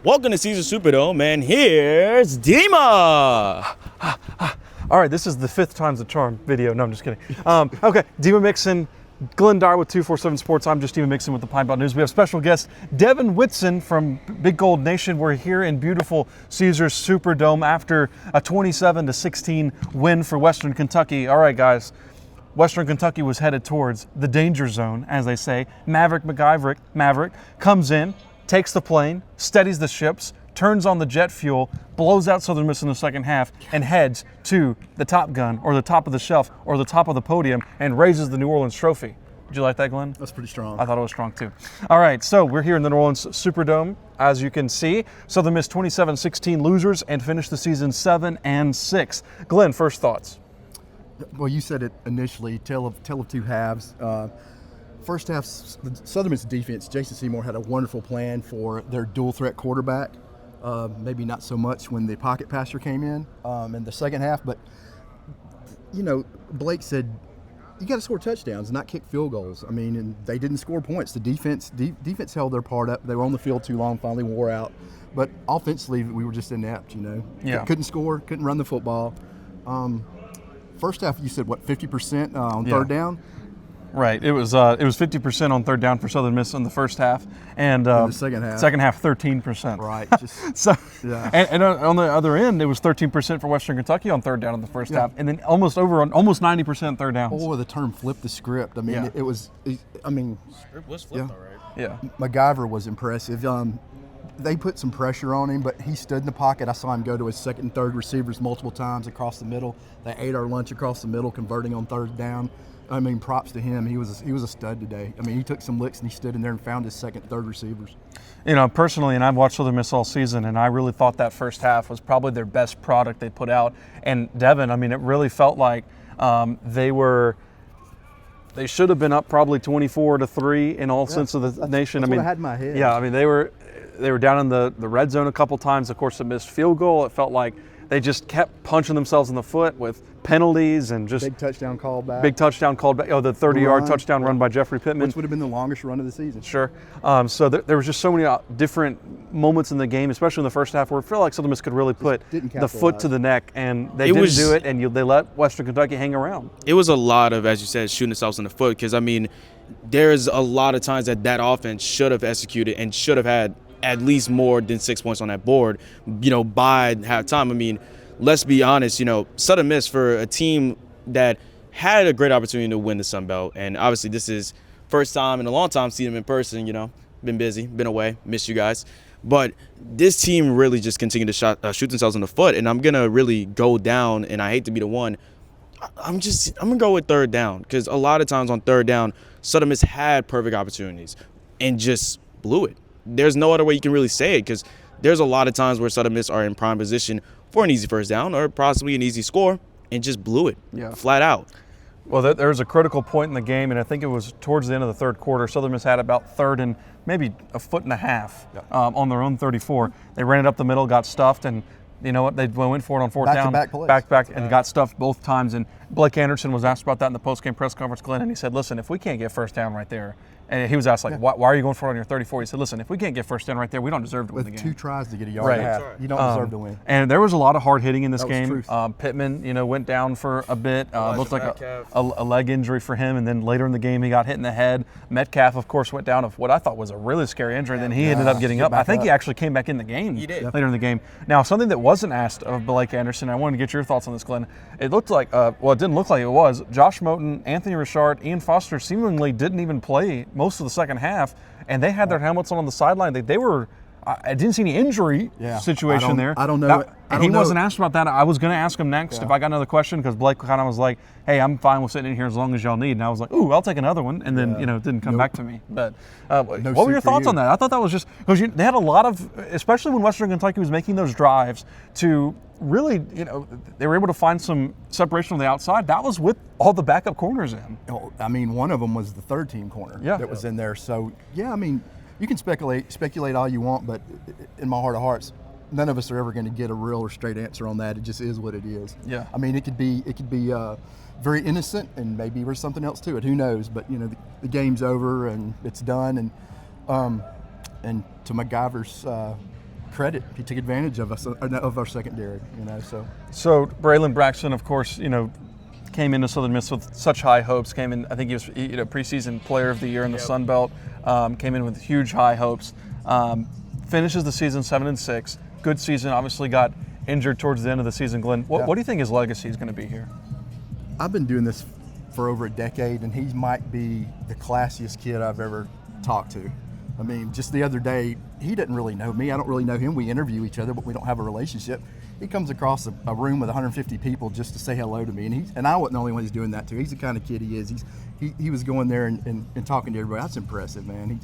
Welcome to Caesars Superdome, and here's Dima. All right, this is the 5th time's the charm video. No, I'm just kidding. Okay, Dima Mixon, Glyn Dyar with 247 Sports. I'm just Dima Mixon with the Pine Belt News. We have special guest Devin Witson from Big Gold Nation. We're here in beautiful Caesars Superdome after a 27-16 win for Western Kentucky. All right, guys. Western Kentucky was headed towards the danger zone, as they say. Maverick comes in, takes the plane, steadies the ships, turns on the jet fuel, blows out Southern Miss in the second half, and heads to the Top Gun, or the top of the shelf, or the top of the podium, and raises the New Orleans trophy. Did you like that, Glenn? That's pretty strong. I thought it was strong too. All right, so we're here in the New Orleans Superdome, as you can see. Southern Miss 27-16 losers and finished the season 7-6. Glenn, first thoughts? Well, you said it initially, tale of two halves. First half, the Southern Miss defense, Jason Seymour had a wonderful plan for their dual threat quarterback. Maybe not so much when the pocket passer came in the second half, but you know, Blake said, you got to score touchdowns, not kick field goals. I mean, and they didn't score points. The defense held their part up. They were on the field too long, finally wore out. But offensively, we were just inept, you know. Yeah. Couldn't score, couldn't run the football. First half, you said, what, 50% on third down? Right. It was 50% on third down for Southern Miss in the first half, and in the second half, 13%. Right. So, yeah. And on the other end, it was 13% for Western Kentucky on third down in the first half, and then almost 90% third downs. Oh, the term "flip the script." I mean, Yeah. Script was flipped, all right. Yeah. MacGyver was impressive. They put some pressure on him, but he stood in the pocket. I saw him go to his second and third receivers multiple times across the middle. They ate our lunch across the middle, converting on third down. I mean, props to him. He was a stud today. I mean, he took some licks and he stood in there and found his second, third receivers. You know, personally, and I've watched Southern Miss all season, and I really thought that first half was probably their best product they put out. And Devin, I mean, it really felt like they should have been up probably 24-3 in all sense of the nation. That's I mean, what I had in my head. Yeah, I mean, they were down in the red zone a couple times. Of course, a missed field goal. It felt like they just kept punching themselves in the foot with penalties and just big touchdown called back. Oh, the 30-yard touchdown run by Jeffrey Pittman, which would have been the longest run of the season. Sure. So there was just so many different moments in the game, especially in the first half, where I feel like Southern Miss could really put the foot to the neck, and they didn't do it, and they let Western Kentucky hang around. It was a lot of, as you said, shooting themselves in the foot, because, I mean, there's a lot of times that offense should have executed and should have had at least more than 6 points on that board, by halftime. I mean, let's be honest, Southern Miss, for a team that had a great opportunity to win the Sun Belt, and obviously this is first time in a long time seeing them in person, been busy, been away, missed you guys. But this team really just continued to shoot themselves in the foot, and I'm going to really go down, and I hate to be the one. I'm going to go with third down, because a lot of times on third down, Southern Miss had perfect opportunities and just blew it. There's no other way you can really say it, because there's a lot of times where Southern Miss are in prime position for an easy first down or possibly an easy score and just blew it flat out. Well, there was a critical point in the game, and I think it was towards the end of the third quarter. Southern Miss had about third and maybe a foot and a half on their own 34. They ran it up the middle, got stuffed, and you know what? They went for it on fourth down, back, and got stuffed both times. And Blake Anderson was asked about that in the postgame press conference, Glenn, and he said, listen, if we can't get first down right there, and he was asked, like, why are you going for it on your 34? He said, listen, if we can't get first down right there, we don't deserve to win the game. With 2 tries to get a yard and a half, you don't deserve to win. And there was a lot of hard hitting in this game. Truth. Pittman, went down for a bit. Looked like a leg injury for him, and then later in the game he got hit in the head. Metcalf, of course, went down of what I thought was a really scary injury. Then he ended up getting up. I think he actually came back in the game later in the game. Now, something that wasn't asked of Blake Anderson, I wanted to get your thoughts on this, Glenn. It looked like, it didn't look like it was. Josh Moten, Anthony Richard, Ian Foster seemingly didn't even play most of the second half. And they had their helmets on the sideline. They were. I didn't see any injury situation there. I don't know. He wasn't asked about that. I was going to ask him next if I got another question, because Blake kind of was like, "Hey, I'm fine with sitting in here as long as y'all need." And I was like, "Ooh, I'll take another one." And then it didn't come back to me. But what were your thoughts on that? I thought that was just because they had a lot of, especially when Western Kentucky was making those drives to really, they were able to find some separation on the outside. That was with all the backup corners in. I mean, one of them was the third team corner that was in there. So I mean, you can speculate all you want, but in my heart of hearts, none of us are ever going to get a real or straight answer on that. It just is what it is. Yeah. I mean, it could be very innocent, and maybe there's something else to it. Who knows? But the game's over and it's done. And to MacGyver's credit. He took advantage of us, of our secondary. So Braylon Braxton, of course, came into Southern Miss with such high hopes. Came in, I think he was preseason player of the year in the Sun Belt. Came in with huge high hopes. Finishes the season 7-6. Good season. Obviously got injured towards the end of the season. Glyn, what do you think his legacy is going to be here? I've been doing this for over a decade, and he might be the classiest kid I've ever talked to. I mean, just the other day, he didn't really know me. I don't really know him. We interview each other, but we don't have a relationship. He comes across a room with 150 people just to say hello to me, and I wasn't the only one who's doing that to. He's the kind of kid he is. He was going there and talking to everybody. That's impressive, man.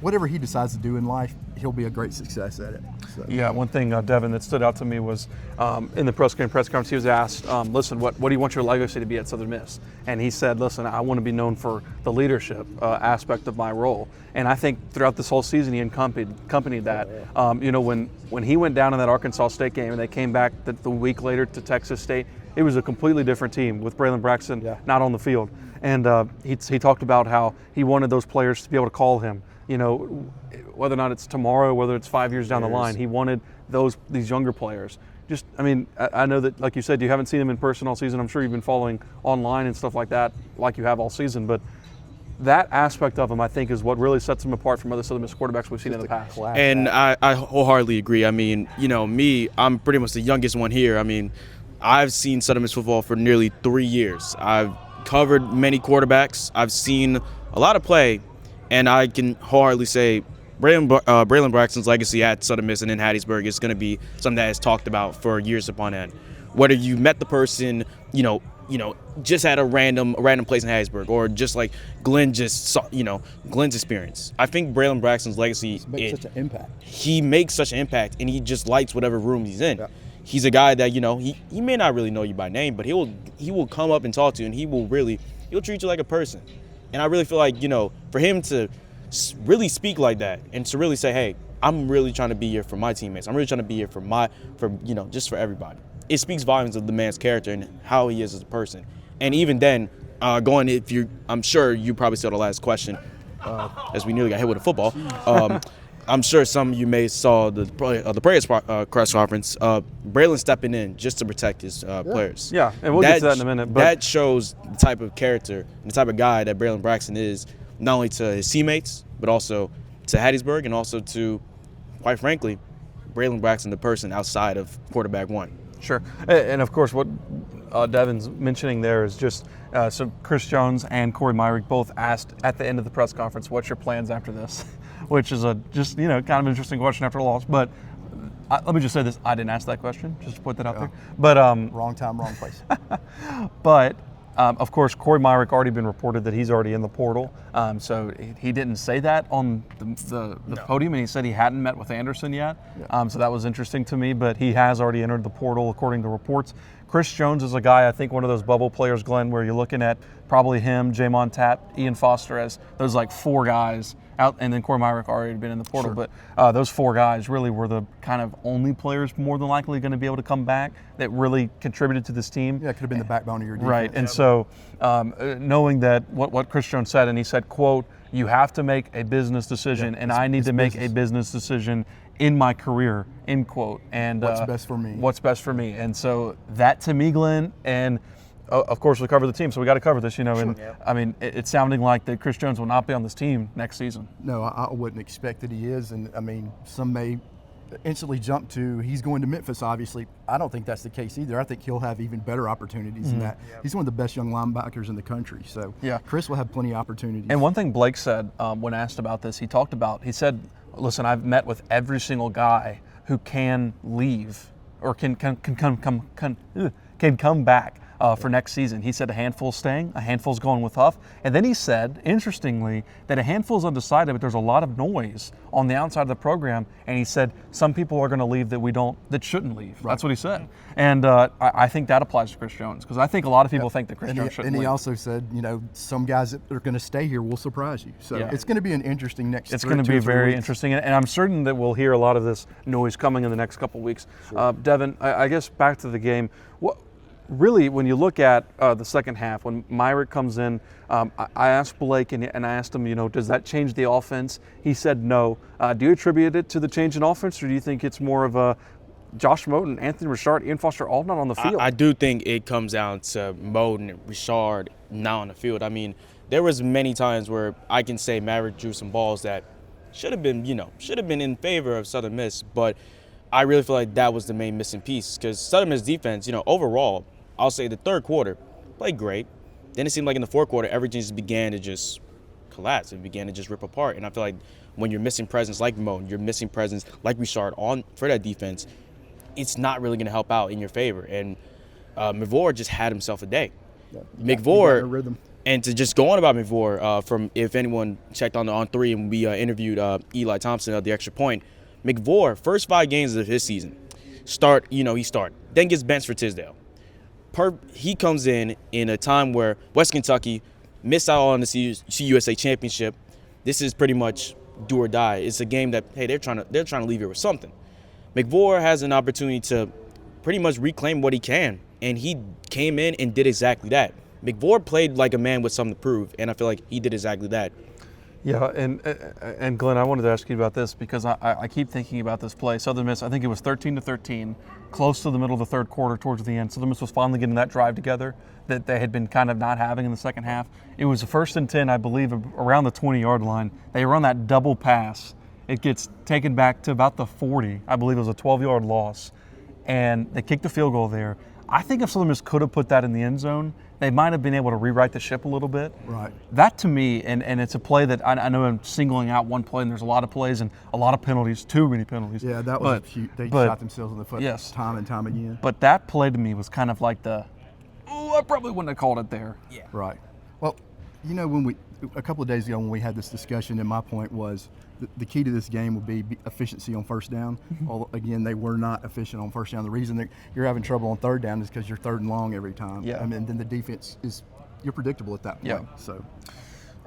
Whatever he decides to do in life, he'll be a great success at it. So. Yeah, one thing, Devin, that stood out to me was in the press conference, he was asked, listen, what do you want your legacy to be at Southern Miss? And he said, listen, I want to be known for the leadership aspect of my role. And I think throughout this whole season, he accompanied that. When he went down in that Arkansas State game and they came back the week later to Texas State, it was a completely different team with Braylon Braxton not on the field. And he talked about how he wanted those players to be able to call him. Whether or not it's tomorrow, whether it's 5 years down the line, he wanted these younger players. I know that, like you said, you haven't seen him in person all season. I'm sure you've been following online and stuff like that, like you have all season. But that aspect of him, I think, is what really sets him apart from other Southern Miss quarterbacks we've seen in the past. And I wholeheartedly agree. I mean, me, I'm pretty much the youngest one here. I mean, I've seen Southern Miss football for nearly 3 years. I've covered many quarterbacks. I've seen a lot of play. And I can wholeheartedly say Braylon Braxton's legacy at Southern Miss and in Hattiesburg is going to be something that is talked about for years upon end. Whether you met the person, just at a random place in Hattiesburg, or just like Glyn just saw, Glyn's experience. I think Braylon Braxton's legacy makes such an impact. He makes such an impact, and he just lights whatever room he's in. Yeah. He's a guy that he may not really know you by name, but he will come up and talk to you, and he'll treat you like a person. And I really feel like, for him to really speak like that and to really say, hey, I'm really trying to be here for my teammates. I'm really trying to be here just for everybody. It speaks volumes of the man's character and how he is as a person. And even then, I'm sure you probably saw the last question, as we nearly got hit with a football. I'm sure some of you may saw the press conference. Braylon stepping in just to protect his players. Yeah, and we'll get to that in a minute. But that shows the type of character and the type of guy that Braylon Braxton is, not only to his teammates, but also to Hattiesburg and also to, quite frankly, Braylon Braxton, the person outside of quarterback one. Sure. And of course, what Devin's mentioning there is just so Chris Jones and Corey Myrick both asked at the end of the press conference, what's your plans after this? Which is kind of interesting question after a loss. But let me just say this. I didn't ask that question, just to put that out there. But wrong time, wrong place. But of course, Corey Myrick already been reported that he's already in the portal. So he didn't say that on the podium, and he said he hadn't met with Anderson yet. Yeah. So that was interesting to me, but he has already entered the portal according to reports. Chris Jones is a guy, I think, one of those bubble players, Glyn, where you're looking at probably him, Jamon Tapp, Ian Foster as those like four guys out, and then Corey Myrick already been in the portal. Sure. But those four guys really were the kind of only players more than likely going to be able to come back that really contributed to this team. Yeah, it could have been the backbone of your defense. Right, and so knowing that what Chris Jones said, and he said, quote, you have to make a business decision, and I need to make a business decision in my career, end quote. And what's best for me. What's best for me. And so that to me, Glyn, and of course we cover the team, so we got to cover this, Sure. And I mean, it's sounding like that Chris Jones will not be on this team next season. No, I wouldn't expect that he is. And I mean, some may instantly jump to he's going to Memphis, obviously. I don't think that's the case either. I think he'll have even better opportunities than that. Yeah. He's one of the best young linebackers in the country. So Chris will have plenty of opportunities. And one thing Blake said when asked about this, he said, listen, I've met with every single guy who can leave or can come back for next season. He said a handful's staying, a handful's going with Huff. And then he said, interestingly, that a handful's undecided, but there's a lot of noise on the outside of the program. And he said some people are going to leave that shouldn't leave. Right. That's what he said. And I think that applies to Chris Jones, because I think a lot of people think that Chris Jones shouldn't leave. And he also said, some guys that are going to stay here will surprise you. So it's going to be an interesting next. It's going to be very interesting, and I'm certain that we'll hear a lot of this noise coming in the next couple of weeks. Sure. Devin, I guess back to the game. really, when you look at the second half, when Myrick comes in, I asked Blake and I asked him, does that change the offense? He said no. Do you attribute it to the change in offense, or do you think it's more of a Josh Moten, Anthony Richard, Ian Foster all not on the field? I do think it comes down to Moten and Richard not on the field. I mean, there was many times where I can say Maverick drew some balls that should have been in favor of Southern Miss, but I really feel like that was the main missing piece because Southern Miss defense, overall, I'll say the third quarter played great. Then it seemed like in the fourth quarter, everything just began to just collapse. It began to just rip apart. And I feel like when you're missing presence like Moten, you're missing presence like Richard for that defense, it's not really going to help out in your favor. And McVor just had himself a day. Yeah, McVor, rhythm. and to just go on about McVor, from if anyone checked on the On 3 and we interviewed Eli Thompson of the Extra Point, McVor, first 5 games of his season, he started, then gets benched for Tisdale. He comes in a time where West Kentucky missed out on the CUSA championship. This is pretty much do or die. It's a game that, hey, they're trying to leave here with something. McVor has an opportunity to pretty much reclaim what he can, and he came in and did exactly that. McVor played like a man with something to prove, and I feel like he did exactly that. Yeah, and Glenn, I wanted to ask you about this because I keep thinking about this play. Southern Miss, I think it was 13-13, close to the middle of the third quarter towards the end. Southern Miss was finally getting that drive together that they had been kind of not having in the second half. It was a 1st and 10, I believe, around the 20-yard line. They run that double pass. It gets taken back to about the 40. I believe it was a 12-yard loss. And they kicked the field goal there. I think if Southern Miss could have put that in the end zone, they might have been able to rewrite the ship a little bit. Right. That to me, and it's a play that I know I'm singling out one play, and there's a lot of plays and a lot of penalties, too many penalties. Yeah, that was huge. They shot themselves in the foot time and time again. But that play to me was kind of like I probably wouldn't have called it there. Yeah. Right. Well, a couple of days ago when we had this discussion, and my point was the key to this game would be efficiency on first down. Again, they were not efficient on first down. The reason that you're having trouble on third down is because you're 3rd and long every time. Yeah. I mean, then the defense you're predictable at that point. Yeah. So.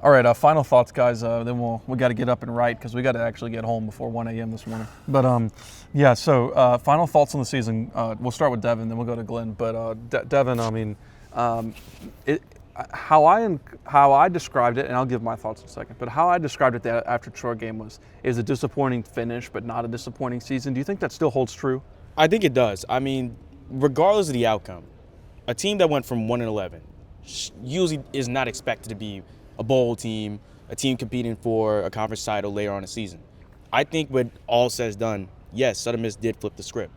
All right, final thoughts, guys. Then we got to get up and write because we got to actually get home before 1 a.m. this morning. But So final thoughts on the season. We'll start with Devin, then we'll go to Glenn. But Devin, I mean, how I described it, and I'll give my thoughts in a second. But how I described it after Troy game is a disappointing finish, but not a disappointing season. Do you think that still holds true? I think it does. I mean, regardless of the outcome, a team that went from 1-11 usually is not expected to be a bowl team, a team competing for a conference title later on in the season. I think when all said is done, yes, Southern Miss did flip the script.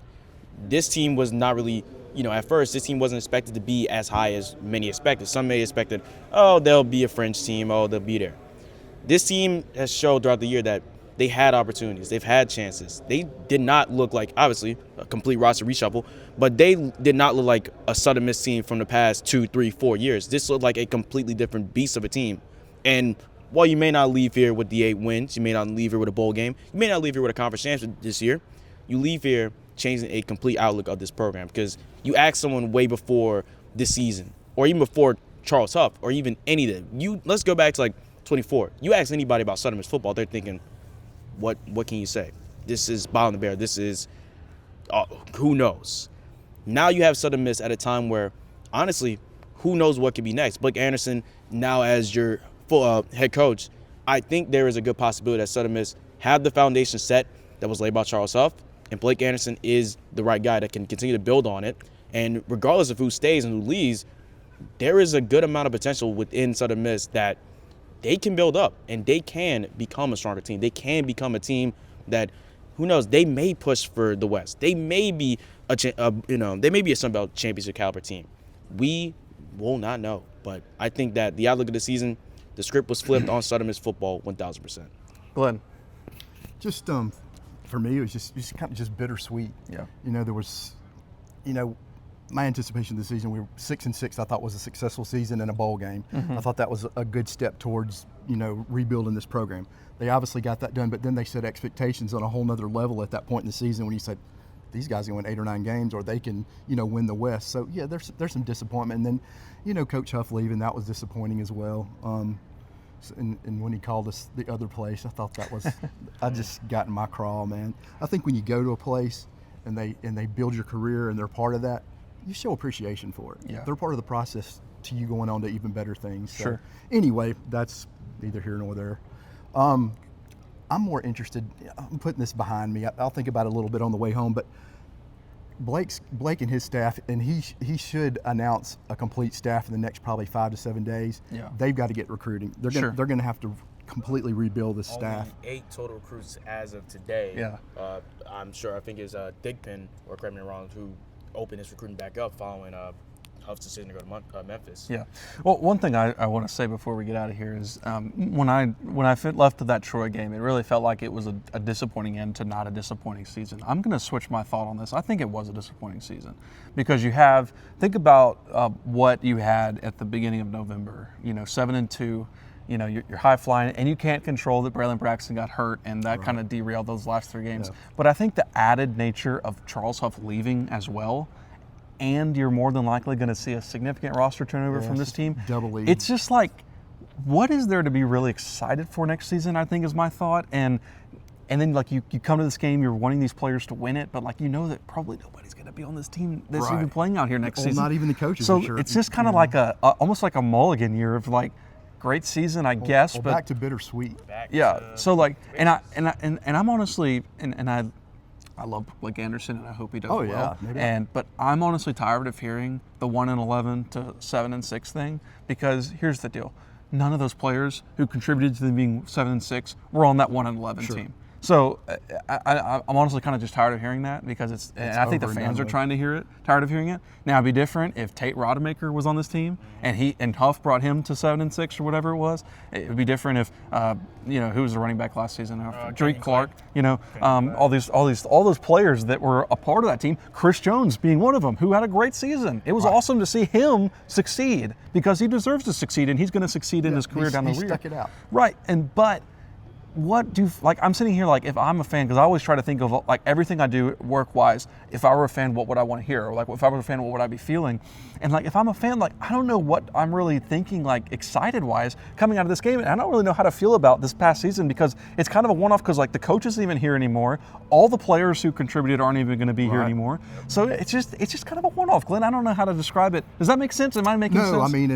This team was not really, at first, this team wasn't expected to be as high as many expected. Some may expected, they'll be a fringe team, they'll be there. This team has showed throughout the year that they had opportunities, they've had chances. They did not look like, obviously, a complete roster reshuffle, but they did not look like a Southern Miss team from the past 2, 3, 4 years. This looked like a completely different beast of a team. And while you may not leave here with the 8 wins, you may not leave here with a bowl game, you may not leave here with a conference championship this year, you leave here changing a complete outlook of this program because you ask someone way before this season or even before Charles Huff or even any of them. Let's go back to like 24. You ask anybody about Southern Miss football, they're thinking, what can you say? This is bottom of the barrel. This is who knows. Now you have Southern Miss at a time where, honestly, who knows what could be next. Blake Anderson now as your head coach, I think there is a good possibility that Southern Miss have the foundation set that was laid by Charles Huff, and Blake Anderson is the right guy that can continue to build on it. And regardless of who stays and who leaves, there is a good amount of potential within Southern Miss that they can build up and they can become a stronger team. They can become a team that, who knows, they may push for the West. They may be they may be a Sun Belt championship caliber team. We will not know, but I think that the outlook of the season, the script was flipped on Southern Miss football 1,000%. Glenn, just for me, it was just kind of just bittersweet. Yeah. There was, my anticipation of the season, we were 6-6. I thought was a successful season in a bowl game. Mm-hmm. I thought that was a good step towards, rebuilding this program. They obviously got that done, but then they set expectations on a whole nother level at that point in the season when you said, these guys can win 8 or 9 games or they can, win the West. So, yeah, there's some disappointment. And then, Coach Huff leaving, that was disappointing as well. And when he called us the other place, I thought that was – I just got in my crawl, man. I think when you go to a place and they build your career and they're part of that, you show appreciation for it. Yeah. They're part of the process to you going on to even better things. So, Sure. anyway, that's neither here nor there. I'm more interested. I'm putting this behind me. I'll think about it a little bit on the way home, but Blake and his staff, and he should announce a complete staff in the next probably 5 to 7 days. Yeah. They've got to get recruiting. They're gonna have to completely rebuild the staff. Only 8 total recruits as of today. Yeah. I'm sure. I think it's Digpin, or correct me if I'm wrong, who opened his recruiting back up following Huff's decision to go to Memphis. Yeah. Well, one thing I want to say before we get out of here is when I left that Troy game, it really felt like it was a disappointing end to not a disappointing season. I'm going to switch my thought on this. I think it was a disappointing season because think about what you had at the beginning of November. 7-2. You're high flying, and you can't control that Braylon Braxton got hurt, and that kind of derailed those last 3 games. Yeah. But I think the added nature of Charles Huff leaving as well, and you're more than likely going to see a significant roster turnover from this team. Double E. It's just like, what is there to be really excited for next season, I think is my thought. And then like you come to this game, you're wanting these players to win it, but like that probably nobody's going to be on this team that's even playing out here next season. Not even the coaches. So sure. it's just kind of like almost like a mulligan year of like, great season, I guess, but back to bittersweet. So like, and I'm honestly, and I love Blake Anderson, and I hope he does well. Yeah, maybe. But I'm honestly tired of hearing the 1-11 to 7-6 thing, because here's the deal: none of those players who contributed to them being 7-6 were on that 1-11 team. So I'm honestly kind of just tired of hearing that, because and I think the fans are trying to hear it, tired of hearing it. Now, it'd be different if Tate Rodemaker was on this team and Huff brought him to 7-6 or whatever it was. It would be different if who was the running back last season? Drake Clark. All those players that were a part of that team. Chris Jones being one of them, who had a great season. It was awesome to see him succeed, because he deserves to succeed, and he's going to succeed in his career down the road. He stuck it out. Right, but. I'm sitting here like, if I'm a fan, because I always try to think of like everything I do work-wise, if I were a fan, what would I want to hear? Or like, if I were a fan, what would I be feeling? And like, if I'm a fan, like, I don't know what I'm really thinking, like, excited-wise coming out of this game. And I don't really know how to feel about this past season, because it's kind of a one-off, because like the coach isn't even here anymore. All the players who contributed aren't even going to be here anymore. So it's just kind of a one-off. Glenn, I don't know how to describe it. Does that make sense? Am I making sense? No, I mean,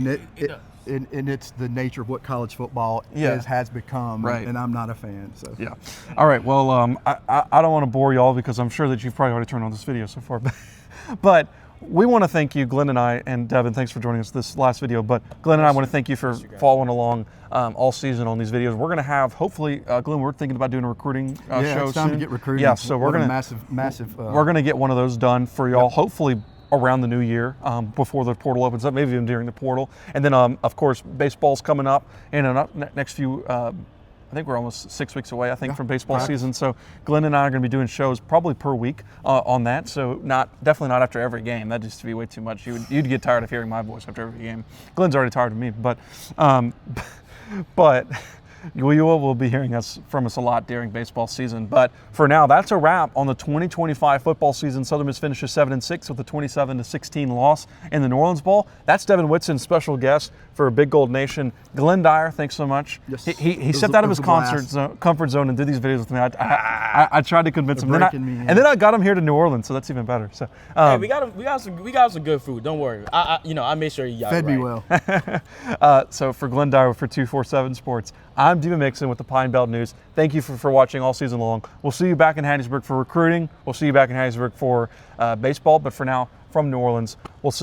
and it's the nature of what college football has become, and I'm not a fan. So yeah. All right. Well, I don't want to bore y'all, because I'm sure that you've probably already turned on this video so far, but we want to thank you, Glenn and I, and Devin, thanks for joining us this last video. But Glenn and I want to thank you for following along all season on these videos. We're going to have, hopefully, Glenn, we're thinking about doing a recruiting show soon. It's time to get recruiting. Yeah, so we're going to massive. We're going to get one of those done for y'all, hopefully around the new year, before the portal opens up, maybe even during the portal. And then, of course, baseball's coming up in the next few. I think we're almost 6 weeks away, from baseball season. So Glenn and I are going to be doing shows probably per week on that. So definitely not after every game. That'd just be way too much. You'd get tired of hearing my voice after every game. Glenn's already tired of me, but you will be hearing from us a lot during baseball season. But for now, that's a wrap on the 2025 football season. Southern Miss finishes 7-6 with a 27-16 loss in the New Orleans Bowl. That's Devin Witson, special guest for Big Gold Nation. Glyn Dyar, thanks so much. Yes. He stepped out of his comfort zone and did these videos with me. I tried to convince him. And then I got him here to New Orleans, so that's even better. So hey, we got some good food. Don't worry. I made sure you got fed it right. me well. So for Glyn Dyar for 247 Sports, I'm Dima Mixon with the Pine Belt News. Thank you for watching all season long. We'll see you back in Hattiesburg for recruiting. We'll see you back in Hattiesburg for baseball. But for now, from New Orleans, we'll see